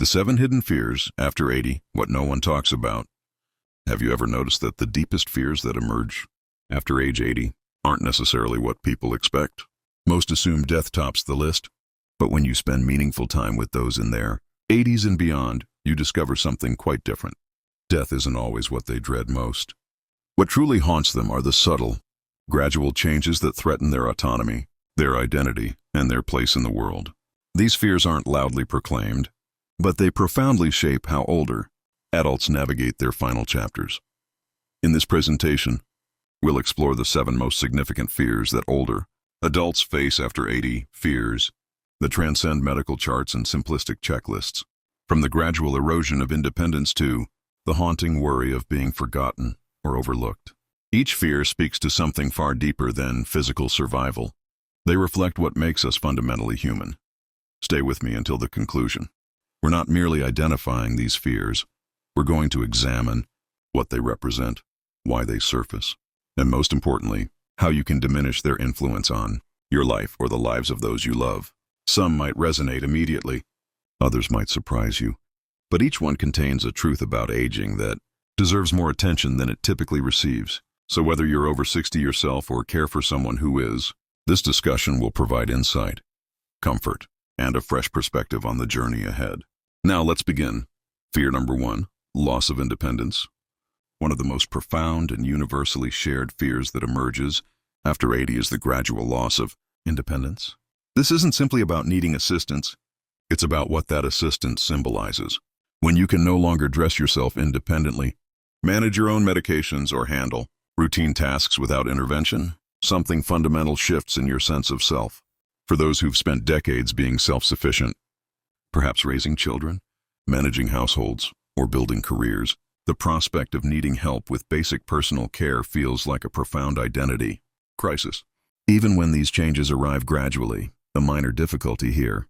The 7 hidden fears after 80, what no one talks about. Have you ever noticed that the deepest fears that emerge after age 80 aren't necessarily what people expect? Most assume death tops the list, but when you spend meaningful time with those in their 80s and beyond, you discover something quite different. Death isn't always what they dread most. What truly haunts them are the subtle, gradual changes that threaten their autonomy, their identity, and their place in the world. These fears aren't loudly proclaimed, but they profoundly shape how older adults navigate their final chapters. In this presentation, we'll explore the 7 most significant fears that older adults face after 80, fears that transcend medical charts and simplistic checklists, from the gradual erosion of independence to the haunting worry of being forgotten or overlooked. Each fear speaks to something far deeper than physical survival. They reflect what makes us fundamentally human. Stay with me until the conclusion. We're not merely identifying these fears. We're going to examine what they represent, why they surface, and most importantly, how you can diminish their influence on your life or the lives of those you love. Some might resonate immediately, others might surprise you, but each one contains a truth about aging that deserves more attention than it typically receives. So whether you're over 60 yourself or care for someone who is, this discussion will provide insight, comfort, and a fresh perspective on the journey ahead. Now let's begin. Fear number 1, loss of independence. One of the most profound and universally shared fears that emerges after 80 is the gradual loss of independence. This isn't simply about needing assistance, it's about what that assistance symbolizes. When you can no longer dress yourself independently, manage your own medications, or handle routine tasks without intervention, something fundamental shifts in your sense of self. For those who've spent decades being self-sufficient, perhaps raising children, managing households, or building careers, the prospect of needing help with basic personal care feels like a profound identity crisis. Even when these changes arrive gradually, a minor difficulty here,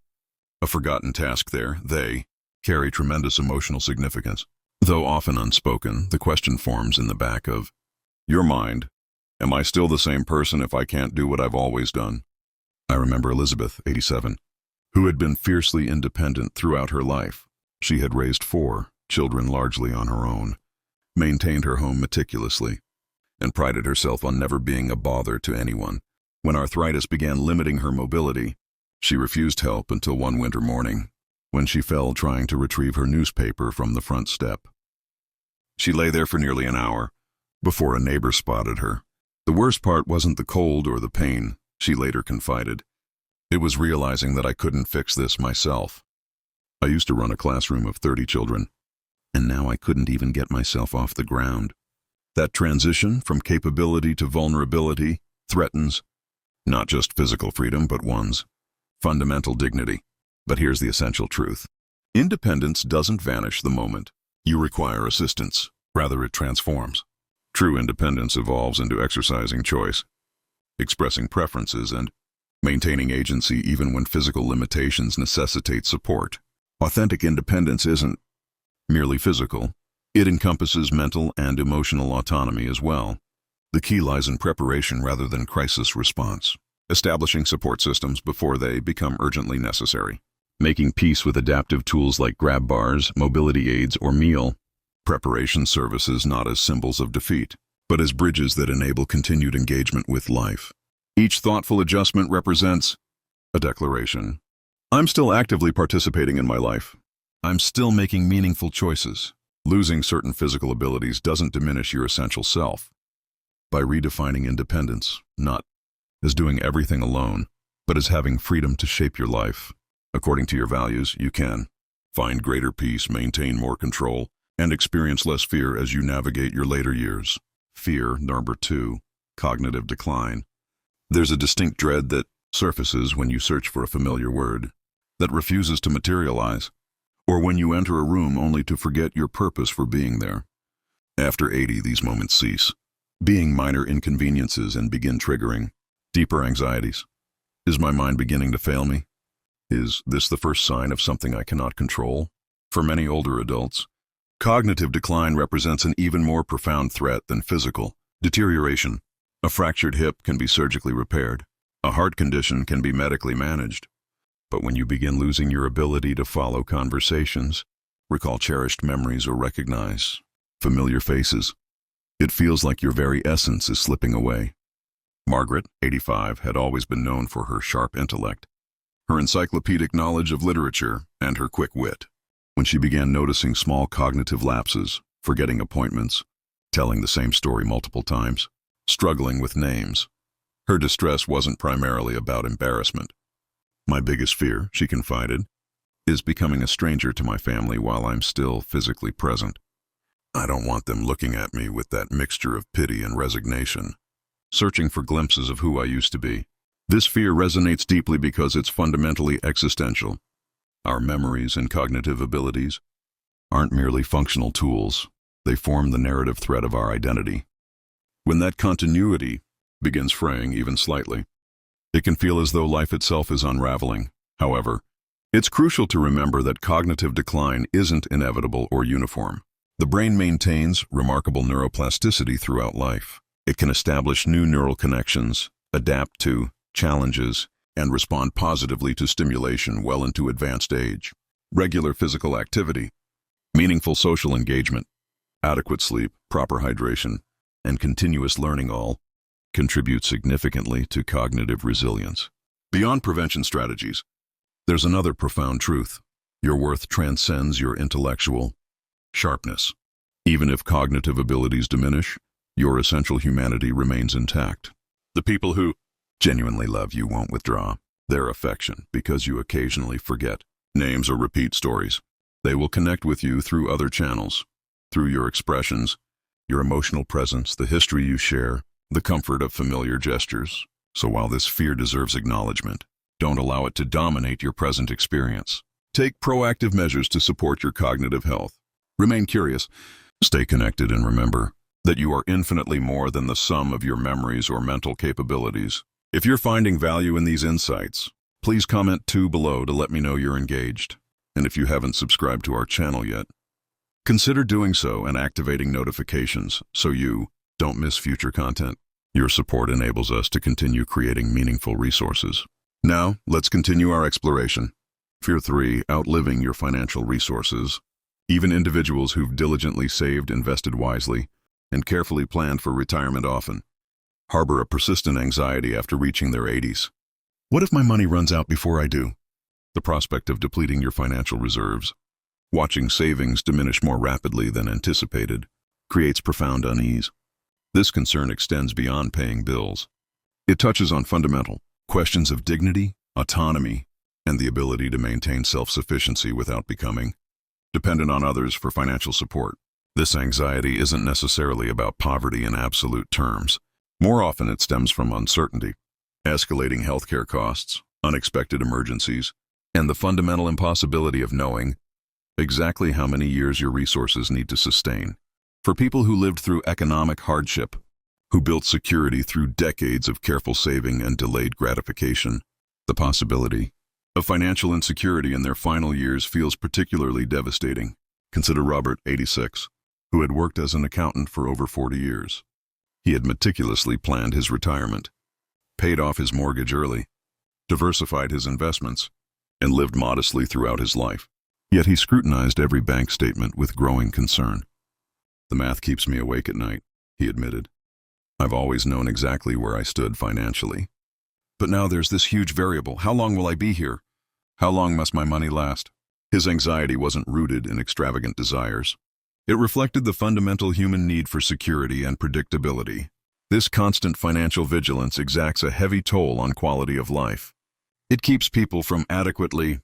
a forgotten task there, they carry tremendous emotional significance. Though often unspoken, the question forms in the back of your mind, am I still the same person if I can't do what I've always done? I remember Elizabeth, 87, who had been fiercely independent throughout her life. She had raised 4 children largely on her own, maintained her home meticulously, and prided herself on never being a bother to anyone. When arthritis began limiting her mobility, she refused help until one winter morning, when she fell trying to retrieve her newspaper from the front step. She lay there for nearly an hour before a neighbor spotted her. The worst part wasn't the cold or the pain, she later confided. It was realizing that I couldn't fix this myself. I used to run a classroom of 30 children, and now I couldn't even get myself off the ground. That transition from capability to vulnerability threatens not just physical freedom, but one's fundamental dignity. But here's the essential truth. Independence doesn't vanish the moment you require assistance. Rather, it transforms. True independence evolves into exercising choice, expressing preferences, and maintaining agency even when physical limitations necessitate support. Authentic independence isn't merely physical. It encompasses mental and emotional autonomy as well. The key lies in preparation rather than crisis response, establishing support systems before they become urgently necessary, making peace with adaptive tools like grab bars, mobility aids, or meal preparation services not as symbols of defeat, but as bridges that enable continued engagement with life. Each thoughtful adjustment represents a declaration. I'm still actively participating in my life. I'm still making meaningful choices. Losing certain physical abilities doesn't diminish your essential self. By redefining independence, not as doing everything alone, but as having freedom to shape your life according to your values, you can find greater peace, maintain more control, and experience less fear as you navigate your later years. Fear number 2, cognitive decline. There's a distinct dread that surfaces when you search for a familiar word, that refuses to materialize, or when you enter a room only to forget your purpose for being there. After 80, these moments cease, being minor inconveniences, and begin triggering deeper anxieties. Is my mind beginning to fail me? Is this the first sign of something I cannot control? For many older adults, cognitive decline represents an even more profound threat than physical deterioration. A fractured hip can be surgically repaired. A heart condition can be medically managed. But when you begin losing your ability to follow conversations, recall cherished memories, or recognize familiar faces, it feels like your very essence is slipping away. Margaret, 85, had always been known for her sharp intellect, her encyclopedic knowledge of literature, and her quick wit. When she began noticing small cognitive lapses, forgetting appointments, telling the same story multiple times, struggling with names, her distress wasn't primarily about embarrassment. "My biggest fear," she confided, "is becoming a stranger to my family while I'm still physically present. I don't want them looking at me with that mixture of pity and resignation, searching for glimpses of who I used to be." This fear resonates deeply because it's fundamentally existential. Our memories and cognitive abilities aren't merely functional tools. They form the narrative thread of our identity. When that continuity begins fraying even slightly, it can feel as though life itself is unraveling. However, it's crucial to remember that cognitive decline isn't inevitable or uniform. The brain maintains remarkable neuroplasticity throughout life. It can establish new neural connections, adapt to challenges, and respond positively to stimulation well into advanced age. Regular physical activity, meaningful social engagement, adequate sleep, proper hydration, and continuous learning all contribute significantly to cognitive resilience. Beyond prevention strategies, there's another profound truth. Your worth transcends your intellectual sharpness. Even if cognitive abilities diminish, your essential humanity remains intact. The people who genuinely love you won't withdraw their affection because you occasionally forget names or repeat stories. They will connect with you through other channels, through your expressions, your emotional presence, the history you share, the comfort of familiar gestures. So while this fear deserves acknowledgement, don't allow it to dominate your present experience. Take proactive measures to support your cognitive health. Remain curious, stay connected, and remember that you are infinitely more than the sum of your memories or mental capabilities. If you're finding value in these insights, please comment below to let me know you're engaged. And if you haven't subscribed to our channel yet, consider doing so and activating notifications so you don't miss future content. Your support enables us to continue creating meaningful resources. Now, let's continue our exploration. Fear 3, outliving your financial resources. Even individuals who've diligently saved, invested wisely, and carefully planned for retirement often harbor a persistent anxiety after reaching their 80s. What if my money runs out before I do? The prospect of depleting your financial reserves, watching savings diminish more rapidly than anticipated, creates profound unease. This concern extends beyond paying bills. It touches on fundamental questions of dignity, autonomy, and the ability to maintain self-sufficiency without becoming dependent on others for financial support. This anxiety isn't necessarily about poverty in absolute terms. More often it stems from uncertainty, escalating healthcare costs, unexpected emergencies, and the fundamental impossibility of knowing exactly how many years your resources need to sustain. For people who lived through economic hardship, who built security through decades of careful saving and delayed gratification, the possibility of financial insecurity in their final years feels particularly devastating. Consider Robert, 86, who had worked as an accountant for over 40 years. He had meticulously planned his retirement, paid off his mortgage early, diversified his investments, and lived modestly throughout his life. Yet he scrutinized every bank statement with growing concern. "The math keeps me awake at night," he admitted. "I've always known exactly where I stood financially. But now there's this huge variable. How long will I be here? How long must my money last?" His anxiety wasn't rooted in extravagant desires. It reflected the fundamental human need for security and predictability. This constant financial vigilance exacts a heavy toll on quality of life. It keeps people from adequately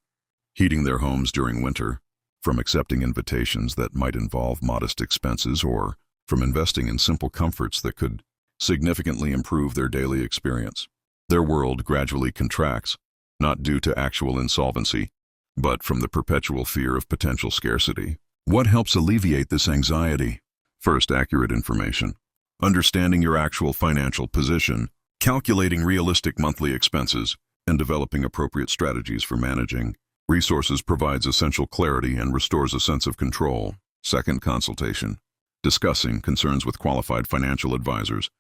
heating their homes during winter, from accepting invitations that might involve modest expenses, or from investing in simple comforts that could significantly improve their daily experience. Their world gradually contracts, not due to actual insolvency, but from the perpetual fear of potential scarcity. What helps alleviate this anxiety? First, accurate information. Understanding your actual financial position, calculating realistic monthly expenses, and developing appropriate strategies for managing resources provides essential clarity and restores a sense of control. Second, consultation. Discussing concerns with qualified financial advisors,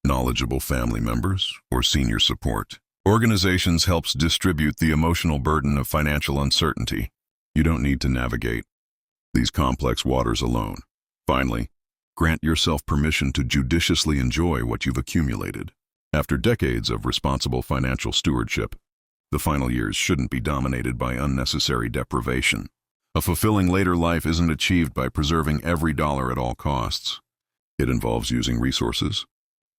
knowledgeable family members, or senior support Organizations helps distribute the emotional burden of financial uncertainty. You don't need to navigate these complex waters alone. Finally, grant yourself permission to judiciously enjoy what you've accumulated. After decades of responsible financial stewardship, the final years shouldn't be dominated by unnecessary deprivation. A fulfilling later life isn't achieved by preserving every dollar at all costs. It involves using resources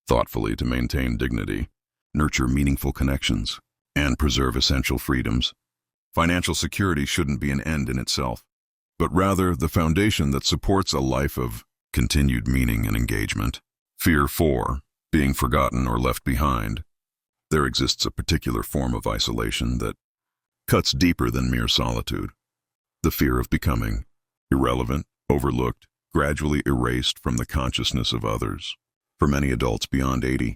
thoughtfully to maintain dignity, nurture meaningful connections, and preserve essential freedoms. Financial security shouldn't be an end in itself, but rather the foundation that supports a life of continued meaning and engagement. Fear 4. Being forgotten or left behind. There exists a particular form of isolation that cuts deeper than mere solitude. The fear of becoming irrelevant, overlooked, gradually erased from the consciousness of others. For many adults beyond 80,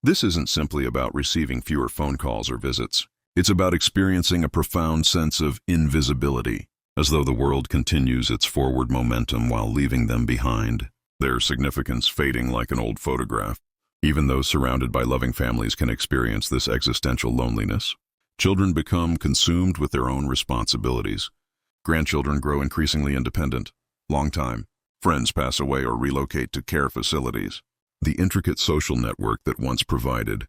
this isn't simply about receiving fewer phone calls or visits. It's about experiencing a profound sense of invisibility, as though the world continues its forward momentum while leaving them behind, their significance fading like an old photograph. Even those surrounded by loving families can experience this existential loneliness. Children become consumed with their own responsibilities. Grandchildren grow increasingly independent. Long-time friends pass away or relocate to care facilities. The intricate social network that once provided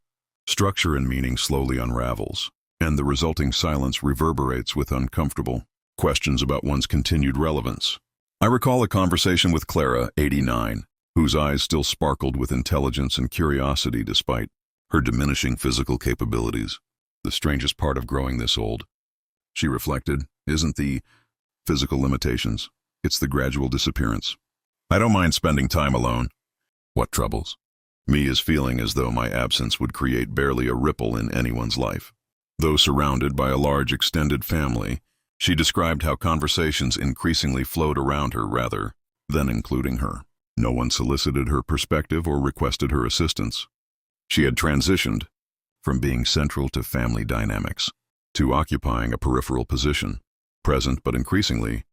structure and meaning slowly unravels, and the resulting silence reverberates with uncomfortable questions about one's continued relevance. I recall a conversation with Clara, 89, whose eyes still sparkled with intelligence and curiosity despite her diminishing physical capabilities. The strangest part of growing this old, she reflected, isn't the physical limitations, it's the gradual disappearance. I don't mind spending time alone. What troubles me is feeling as though my absence would create barely a ripple in anyone's life. Though surrounded by a large extended family, she described how conversations increasingly flowed around her rather than including her. No one solicited her perspective or requested her assistance. She had transitioned from being central to family dynamics to occupying a peripheral position, present but increasingly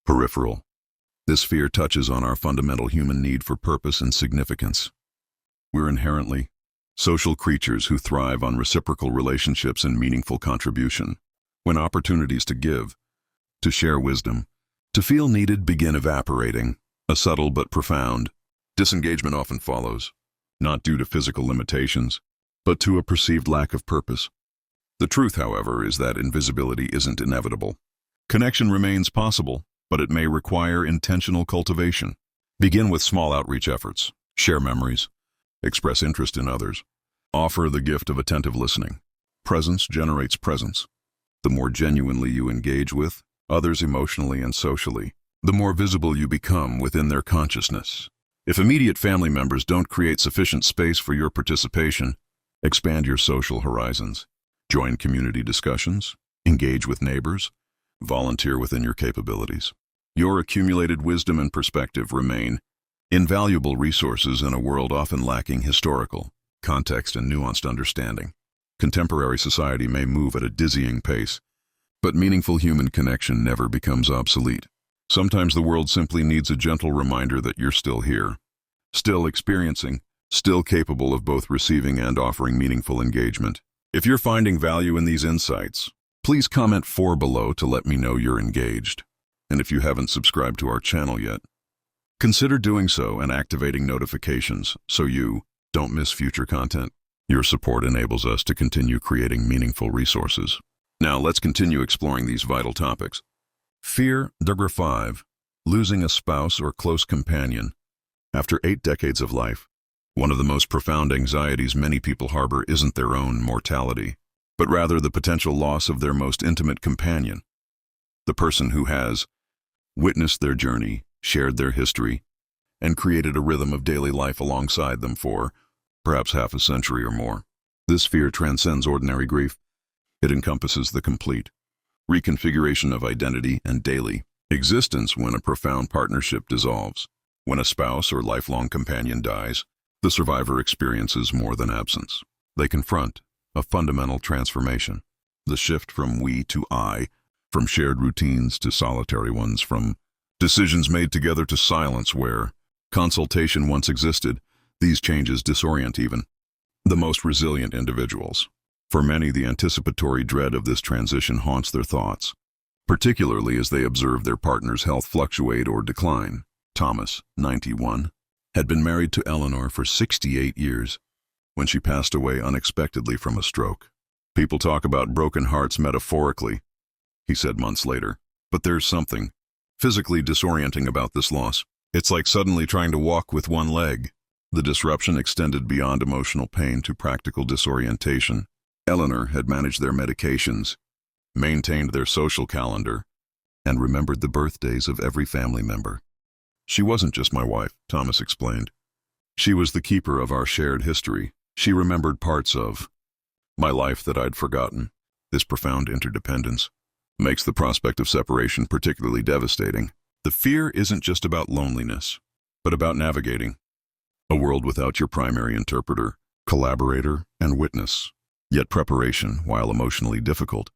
peripheral. This fear touches on our fundamental human need for purpose and significance. We're inherently social creatures who thrive on reciprocal relationships and meaningful contribution. When opportunities to give, to share wisdom, to feel needed begin evaporating, a subtle but profound disengagement often follows, not due to physical limitations, but to a perceived lack of purpose. The truth, however, is that invisibility isn't inevitable. Connection remains possible, but it may require intentional cultivation. Begin with small outreach efforts. Share memories. Express interest in others. Offer the gift of attentive listening. Presence generates presence. The more genuinely you engage with others emotionally and socially, the more visible you become within their consciousness. If immediate family members don't create sufficient space for your participation, expand your social horizons. Join community discussions. Engage with neighbors. Volunteer within your capabilities. Your accumulated wisdom and perspective remain invaluable resources in a world often lacking historical context and nuanced understanding. Contemporary society may move at a dizzying pace, but meaningful human connection never becomes obsolete. Sometimes the world simply needs a gentle reminder that you're still here, still experiencing, still capable of both receiving and offering meaningful engagement. If you're finding value in these insights, please comment 4 below to let me know you're engaged. And if you haven't subscribed to our channel yet, consider doing so and activating notifications so you don't miss future content. Your support enables us to continue creating meaningful resources. Now let's continue exploring these vital topics. Fear, Number 5. Losing a spouse or close companion. After 8 decades of life, one of the most profound anxieties many people harbor isn't their own mortality, but rather the potential loss of their most intimate companion, the person who has witnessed their journey, shared their history, and created a rhythm of daily life alongside them for perhaps half a century or more. This fear transcends ordinary grief. It encompasses the complete reconfiguration of identity and daily existence when a profound partnership dissolves. When a spouse or lifelong companion dies, the survivor experiences more than absence. They confront a fundamental transformation. The shift from we to I, from shared routines to solitary ones, from decisions made together to silence where consultation once existed. These changes disorient even the most resilient individuals. For many, the anticipatory dread of this transition haunts their thoughts, particularly as they observe their partner's health fluctuate or decline. Thomas, 91, had been married to Eleanor for 68 years when she passed away unexpectedly from a stroke. "People talk about broken hearts metaphorically," he said months later, "but there's something physically disorienting about this loss. It's like suddenly trying to walk with one leg." The disruption extended beyond emotional pain to practical disorientation. Eleanor had managed their medications, maintained their social calendar, and remembered the birthdays of every family member. "She wasn't just my wife," Thomas explained. "She was the keeper of our shared history. She remembered parts of my life that I'd forgotten." This profound interdependence makes the prospect of separation particularly devastating. The fear isn't just about loneliness, but about navigating a world without your primary interpreter, collaborator, and witness. Yet preparation, while emotionally difficult,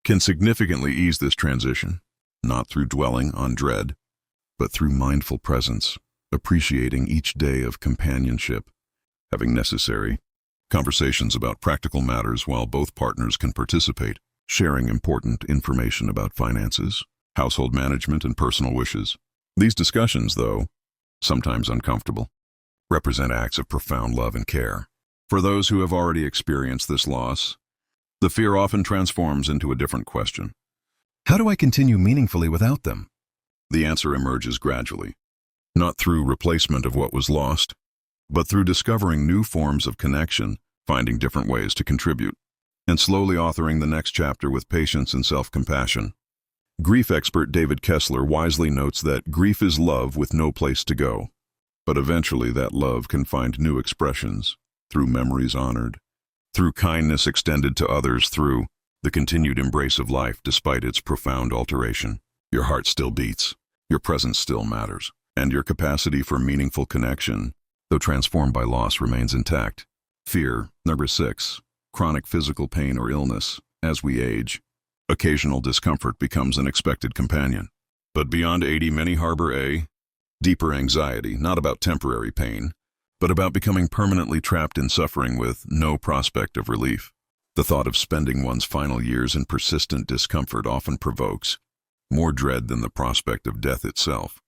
can significantly ease this transition, not through dwelling on dread, but through mindful presence, appreciating each day of companionship, having necessary conversations about practical matters while both partners can participate, sharing important information about finances, household management, and personal wishes. These discussions, though sometimes uncomfortable, represent acts of profound love and care. For those who have already experienced this loss, the fear often transforms into a different question. How do I continue meaningfully without them? The answer emerges gradually, not through replacement of what was lost, but through discovering new forms of connection, finding different ways to contribute, and slowly authoring the next chapter with patience and self-compassion. Grief expert David Kessler wisely notes that grief is love with no place to go, but eventually that love can find new expressions, through memories honored, through kindness extended to others, through the continued embrace of life despite its profound alteration. Your heart still beats, your presence still matters, and your capacity for meaningful connection, though transformed by loss, remains intact. Fear, number 6, chronic physical pain or illness. As we age, occasional discomfort becomes an expected companion. But beyond 80, many harbor a deeper anxiety, not about temporary pain, but about becoming permanently trapped in suffering with no prospect of relief. The thought of spending one's final years in persistent discomfort often provokes more dread than the prospect of death itself,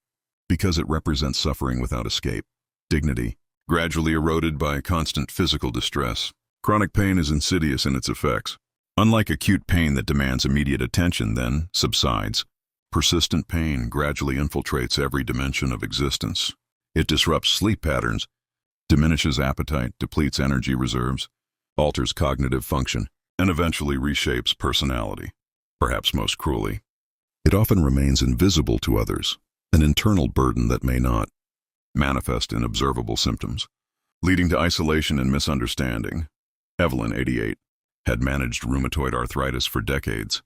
because it represents suffering without escape, dignity, gradually eroded by constant physical distress. Chronic pain is insidious in its effects. Unlike acute pain that demands immediate attention, then subsides, persistent pain gradually infiltrates every dimension of existence. It disrupts sleep patterns, diminishes appetite, depletes energy reserves, alters cognitive function, and eventually reshapes personality. Perhaps most cruelly, it often remains invisible to others, an internal burden that may not manifest in observable symptoms, leading to isolation and misunderstanding. Evelyn, 88, had managed rheumatoid arthritis for decades,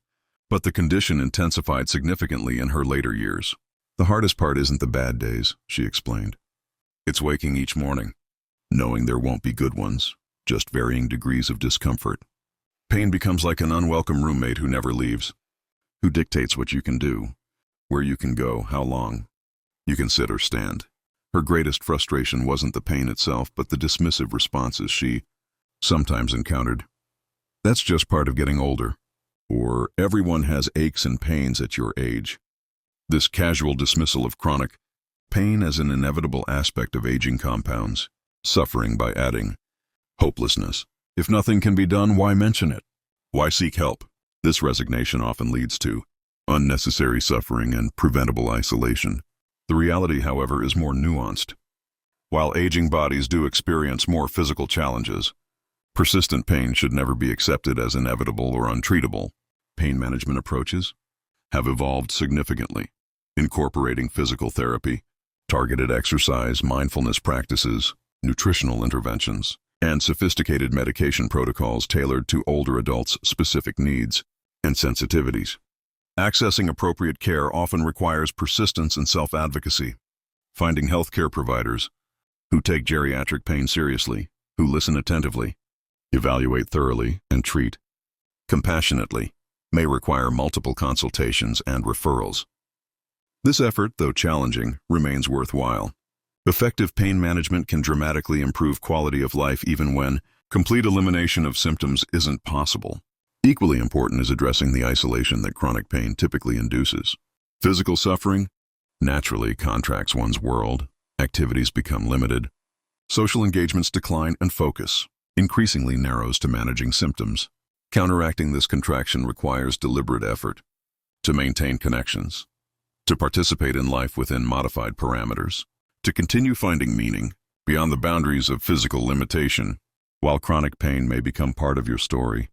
but the condition intensified significantly in her later years. "The hardest part isn't the bad days," she explained. "It's waking each morning, knowing there won't be good ones, just varying degrees of discomfort. Pain becomes like an unwelcome roommate who never leaves, who dictates what you can do, where you can go, how long you can sit or stand." Her greatest frustration wasn't the pain itself, but the dismissive responses she sometimes encountered. "That's just part of getting older," or "everyone has aches and pains at your age." This casual dismissal of chronic pain as an inevitable aspect of aging compounds suffering by adding hopelessness. If nothing can be done, why mention it? Why seek help? This resignation often leads to unnecessary suffering and preventable isolation. The reality, however, is more nuanced. While aging bodies do experience more physical challenges, persistent pain should never be accepted as inevitable or untreatable. Pain management approaches have evolved significantly, incorporating physical therapy, targeted exercise, mindfulness practices, nutritional interventions, and sophisticated medication protocols tailored to older adults' specific needs and sensitivities. Accessing appropriate care often requires persistence and self-advocacy. Finding healthcare providers who take geriatric pain seriously, who listen attentively, evaluate thoroughly, and treat compassionately may require multiple consultations and referrals. This effort, though challenging, remains worthwhile. Effective pain management can dramatically improve quality of life even when Complete elimination of symptoms isn't possible. Equally important is addressing the isolation that chronic pain typically induces. Physical suffering naturally contracts one's world, activities become limited, social engagements decline, and focus increasingly narrows to managing symptoms. Counteracting this contraction requires deliberate effort to maintain connections, to participate in life within modified parameters, to continue finding meaning beyond the boundaries of physical limitation. While chronic pain may become part of your story,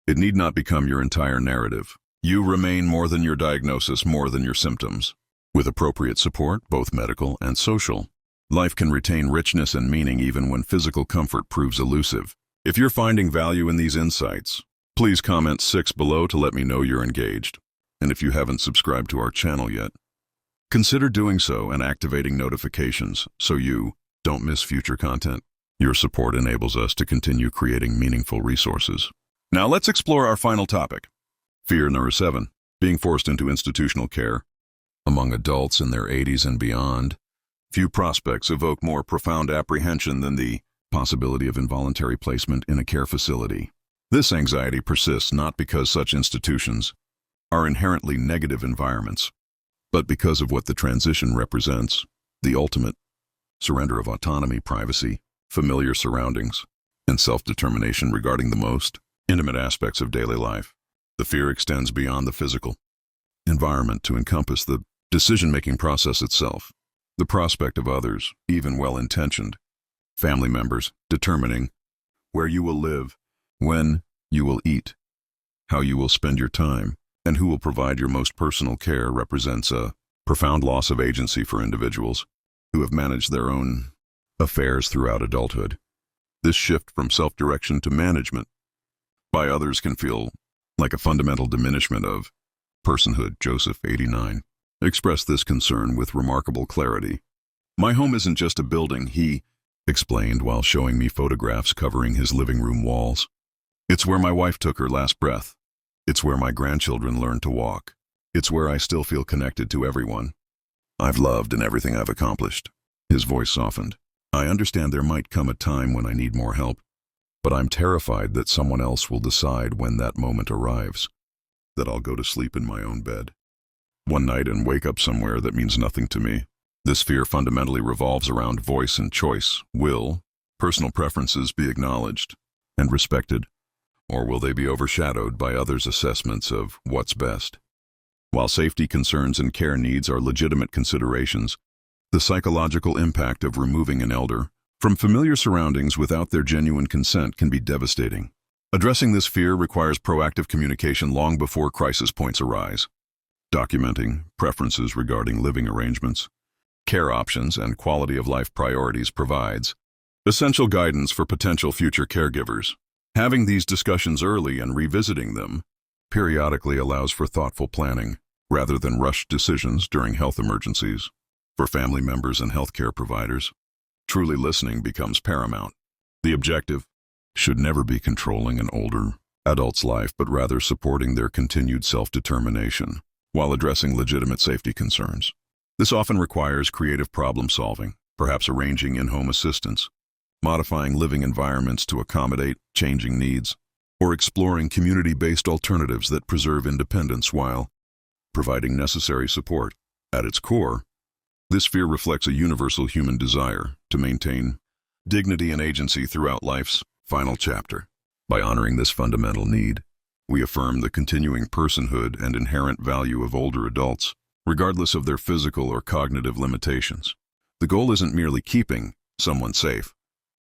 it need not become your entire narrative. You remain more than your diagnosis, more than your symptoms. With appropriate support, both medical and social, life can retain richness and meaning even when physical comfort proves elusive. If you're finding value in these insights, please comment 6 below to let me know you're engaged. And if you haven't subscribed to our channel yet, consider doing so and activating notifications so you don't miss future content. Your support enables us to continue creating meaningful resources. Now let's explore our final topic. Fear number 7, being forced into institutional care. Among adults in their 80s and beyond, few prospects evoke more profound apprehension than the possibility of involuntary placement in a care facility. This anxiety persists not because such institutions are inherently negative environments, but because of what the transition represents, the ultimate surrender of autonomy, privacy, familiar surroundings, and self-determination regarding the most intimate aspects of daily life. The fear extends beyond the physical environment to encompass the decision-making process itself. The prospect of others, even well-intentioned family members, determining where you will live, when you will eat, how you will spend your time, and who will provide your most personal care represents a profound loss of agency for individuals who have managed their own affairs throughout adulthood. This shift from self-direction to management by others can feel like a fundamental diminishment of personhood. Joseph, 89, expressed this concern with remarkable clarity. "My home isn't just a building," he explained while showing me photographs covering his living room walls. "It's where my wife took her last breath. It's where my grandchildren learned to walk. It's where I still feel connected to everyone I've loved and everything I've accomplished." His voice softened. "I understand there might come a time when I need more help, but I'm terrified that someone else will decide when that moment arrives, that I'll go to sleep in my own bed one night and wake up somewhere that means nothing to me." This fear fundamentally revolves around voice and choice. Will personal preferences be acknowledged and respected, or will they be overshadowed by others' assessments of what's best? While safety concerns and care needs are legitimate considerations, the psychological impact of removing an elder from familiar surroundings without their genuine consent can be devastating. Addressing this fear requires proactive communication long before crisis points arise. Documenting preferences regarding living arrangements, care options, and quality of life priorities provides essential guidance for potential future caregivers. Having these discussions early and revisiting them periodically allows for thoughtful planning rather than rushed decisions during health emergencies. For family members and healthcare providers, truly listening becomes paramount. The objective should never be controlling an older adult's life, but rather supporting their continued self-determination while addressing legitimate safety concerns. This often requires creative problem-solving, perhaps arranging in-home assistance, modifying living environments to accommodate changing needs, or exploring community-based alternatives that preserve independence while providing necessary support. At its core, this fear reflects a universal human desire to maintain dignity and agency throughout life's final chapter. By honoring this fundamental need, we affirm the continuing personhood and inherent value of older adults, regardless of their physical or cognitive limitations. The goal isn't merely keeping someone safe,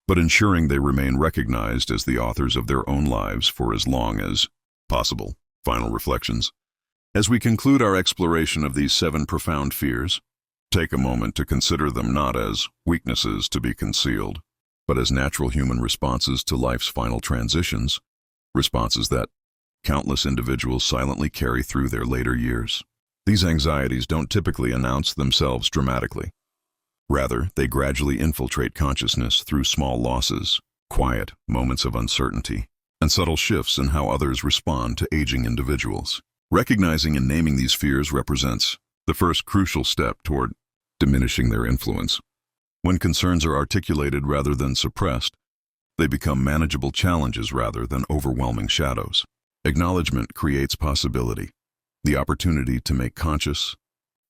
but ensuring they remain recognized as the authors of their own lives for as long as possible. Final reflections. As we conclude our exploration of these 7 profound fears, take a moment to consider them not as weaknesses to be concealed, but as natural human responses to life's final transitions, responses that countless individuals silently carry through their later years. These anxieties don't typically announce themselves dramatically. Rather, they gradually infiltrate consciousness through small losses, quiet moments of uncertainty, and subtle shifts in how others respond to aging individuals. Recognizing and naming these fears represents the first crucial step toward diminishing their influence. When concerns are articulated rather than suppressed, They become manageable challenges rather than overwhelming shadows. Acknowledgement creates possibility, the opportunity to make conscious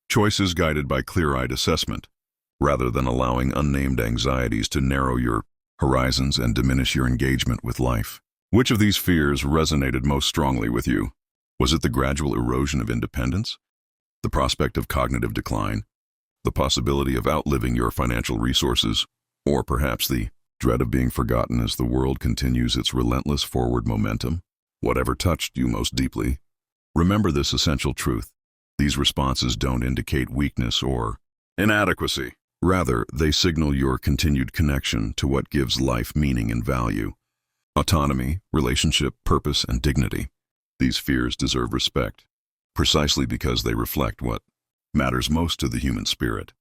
choices guided by clear-eyed assessment, rather than allowing unnamed anxieties to narrow your horizons and diminish your engagement with life. Which of these fears resonated most strongly with you? Was it the gradual erosion of independence, the prospect of cognitive decline, the possibility of outliving your financial resources, or perhaps the dread of being forgotten as the world continues its relentless forward momentum? Whatever touched you most deeply, remember this essential truth. These responses don't indicate weakness or inadequacy. Rather, they signal your continued connection to what gives life meaning and value. Autonomy, relationship, purpose, and dignity. These fears deserve respect, precisely because they reflect what matters most to the human spirit.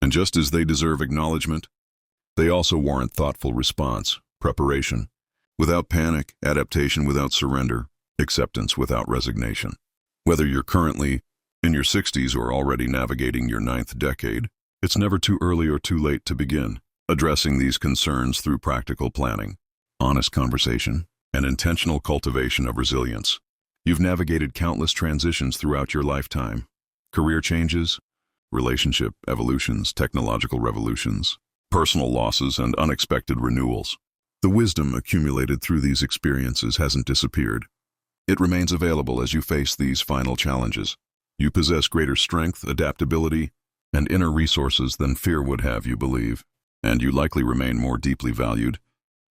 And just as they deserve acknowledgement, they also warrant thoughtful response, preparation, without panic, adaptation without surrender, acceptance without resignation. Whether you're currently in your 60s or already navigating your 9th decade, it's never too early or too late to begin addressing these concerns through practical planning, honest conversation, and intentional cultivation of resilience. You've navigated countless transitions throughout your lifetime: career changes, relationship evolutions, technological revolutions, personal losses, and unexpected renewals. The wisdom accumulated through these experiences hasn't disappeared. It remains available as you face these final challenges. You possess greater strength, adaptability, and inner resources than fear would have you believe, and you likely remain more deeply valued,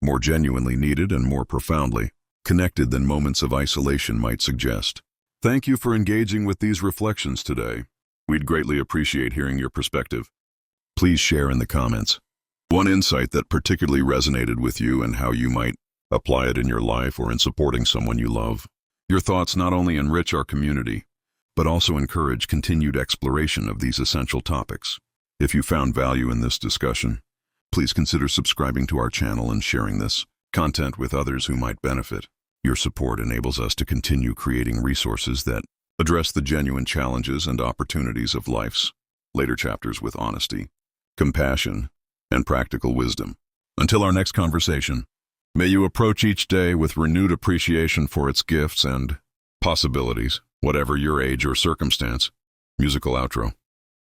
more genuinely needed, and more profoundly connected than moments of isolation might suggest. Thank you for engaging with these reflections today. We'd greatly appreciate hearing your perspective. Please share in the comments one insight that particularly resonated with you and how you might apply it in your life or in supporting someone you love. Your thoughts not only enrich our community, but also encourage continued exploration of these essential topics. If you found value in this discussion, please consider subscribing to our channel and sharing this content with others who might benefit. Your support enables us to continue creating resources that address the genuine challenges and opportunities of life's later chapters with honesty, compassion, and practical wisdom. Until our next conversation, may you approach each day with renewed appreciation for its gifts and possibilities, whatever your age or circumstance. Musical outro.